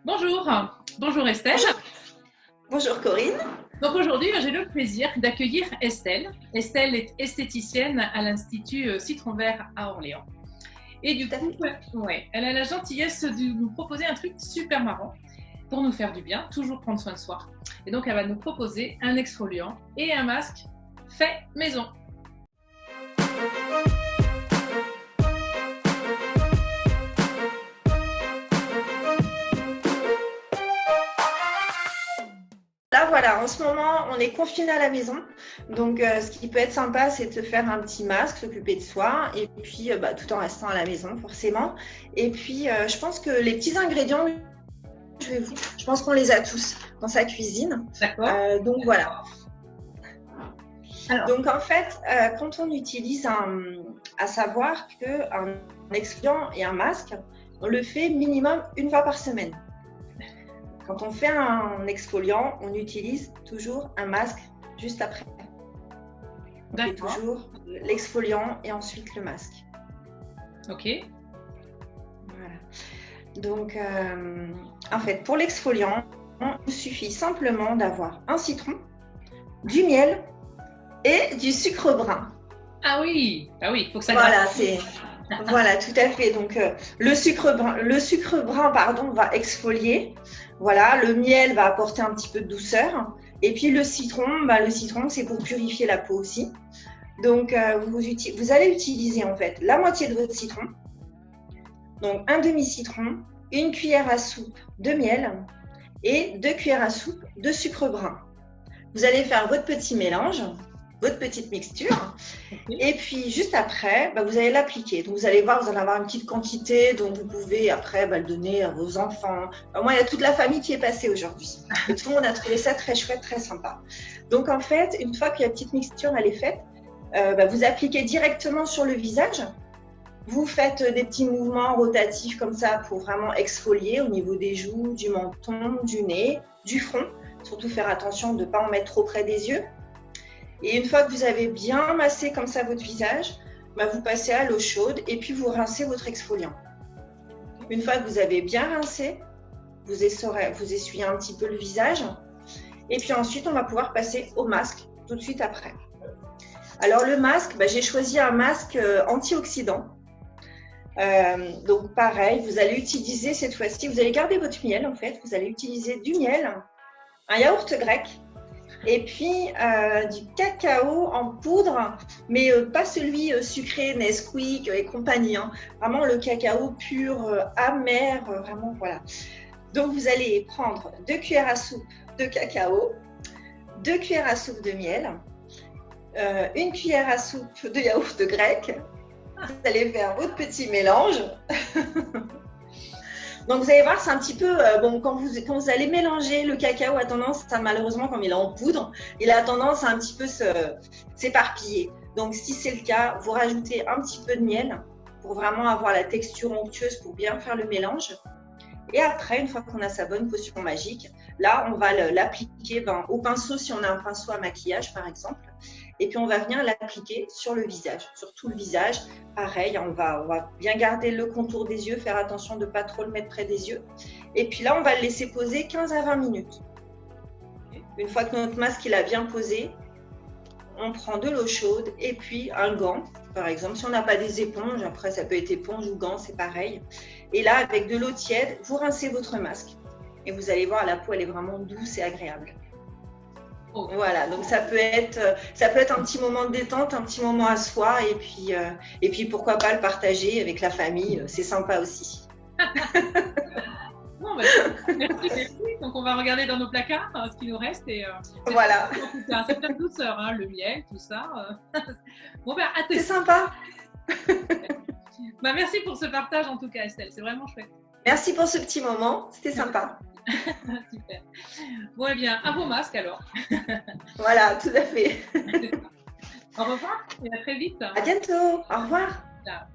Bonjour, bonjour Estelle. Bonjour, bonjour Corinne. Donc aujourd'hui, j'ai le plaisir d'accueillir Estelle. Estelle est esthéticienne à l'Institut Citron Vert à Orléans. Et du coup, ouais, elle a la gentillesse de nous proposer un truc super marrant pour nous faire du bien, toujours prendre soin de soi. Et donc, elle va nous proposer un exfoliant et un masque fait maison. Là, voilà, en ce moment, on est confiné à la maison. Donc, ce qui peut être sympa, c'est de se faire un petit masque, s'occuper de soi, et puis tout en restant à la maison, forcément. Et puis, je pense que les petits ingrédients, je pense qu'on les a tous dans sa cuisine. D'accord. Donc, voilà. Alors. Donc, en fait, quand on utilise à savoir qu'un exfoliant et un masque, on le fait minimum une fois par semaine. Quand on fait un exfoliant, on utilise toujours un masque juste après. On fait toujours l'exfoliant et ensuite le masque. Ok. Voilà. Donc, en fait, pour l'exfoliant, il suffit simplement d'avoir un citron, du miel et du sucre brun. Ah oui, il faut que ça. Voilà, voilà, tout à fait. Donc, le sucre brun, va exfolier. Voilà, le miel va apporter un petit peu de douceur. Et puis, le citron, c'est pour purifier la peau aussi. Donc, vous allez utiliser en fait la moitié de votre citron. Donc, un demi-citron, une cuillère à soupe de miel et 2 cuillères à soupe de sucre brun. Vous allez faire votre petit mélange, votre petite mixture. Et puis, juste après, vous allez l'appliquer. Donc, vous allez voir, vous allez avoir une petite quantité dont vous pouvez après le donner à vos enfants. Moi, il y a toute la famille qui est passée aujourd'hui. Et tout le monde a trouvé ça très chouette, très sympa. Donc, en fait, une fois que la petite mixture elle est faite, vous appliquez directement sur le visage. Vous faites des petits mouvements rotatifs comme ça pour vraiment exfolier au niveau des joues, du menton, du nez, du front. Surtout faire attention de ne pas en mettre trop près des yeux. Et une fois que vous avez bien massé comme ça votre visage, vous passez à l'eau chaude et puis vous rincez votre exfoliant. Une fois que vous avez bien rincé, vous essuyez un petit peu le visage. Et puis ensuite, on va pouvoir passer au masque tout de suite après. Alors le masque, j'ai choisi un masque antioxydant. Donc pareil, vous allez utiliser cette fois-ci, vous allez garder votre miel en fait. Vous allez utiliser du miel, un yaourt grec. Et puis du cacao en poudre, mais pas celui sucré, Nesquik et compagnie. Vraiment le cacao pur, amer, vraiment voilà. Donc vous allez prendre 2 cuillères à soupe de cacao, 2 cuillères à soupe de miel, 1 cuillère à soupe de yaourt grec. Vous allez faire votre petit mélange. Donc, vous allez voir, c'est un petit peu, quand vous allez mélanger, le cacao a tendance, malheureusement, comme il est en poudre, il a tendance à un petit peu s'éparpiller. Donc, si c'est le cas, vous rajoutez un petit peu de miel pour vraiment avoir la texture onctueuse pour bien faire le mélange. Et après, une fois qu'on a sa bonne potion magique, là, on va l'appliquer au pinceau, si on a un pinceau à maquillage, par exemple. Et puis, on va venir l'appliquer sur le visage, sur tout le visage. Pareil, on va bien garder le contour des yeux, faire attention de ne pas trop le mettre près des yeux. Et puis là, on va le laisser poser 15 à 20 minutes. Une fois que notre masque il a bien posé, on prend de l'eau chaude et puis un gant. Par exemple, si on n'a pas des éponges, après ça peut être éponge ou gant, c'est pareil. Et là, avec de l'eau tiède, vous rincez votre masque. Et vous allez voir, la peau, elle est vraiment douce et agréable. Oh. Voilà, donc ça peut être un petit moment de détente, un petit moment à soi, et puis pourquoi pas le partager avec la famille, c'est sympa aussi. Bon, merci. Donc on va regarder dans nos placards ce qui nous reste et voilà. C'est plein de douceur, le miel, tout ça. Bon à tester. C'est sympa. Merci pour ce partage en tout cas, Estelle, c'est vraiment chouette. Merci pour ce petit moment, c'était sympa. Super. Bon, eh bien, à vos masques alors. Voilà, tout à fait. Au revoir et à très vite. À bientôt. Au revoir. Ciao.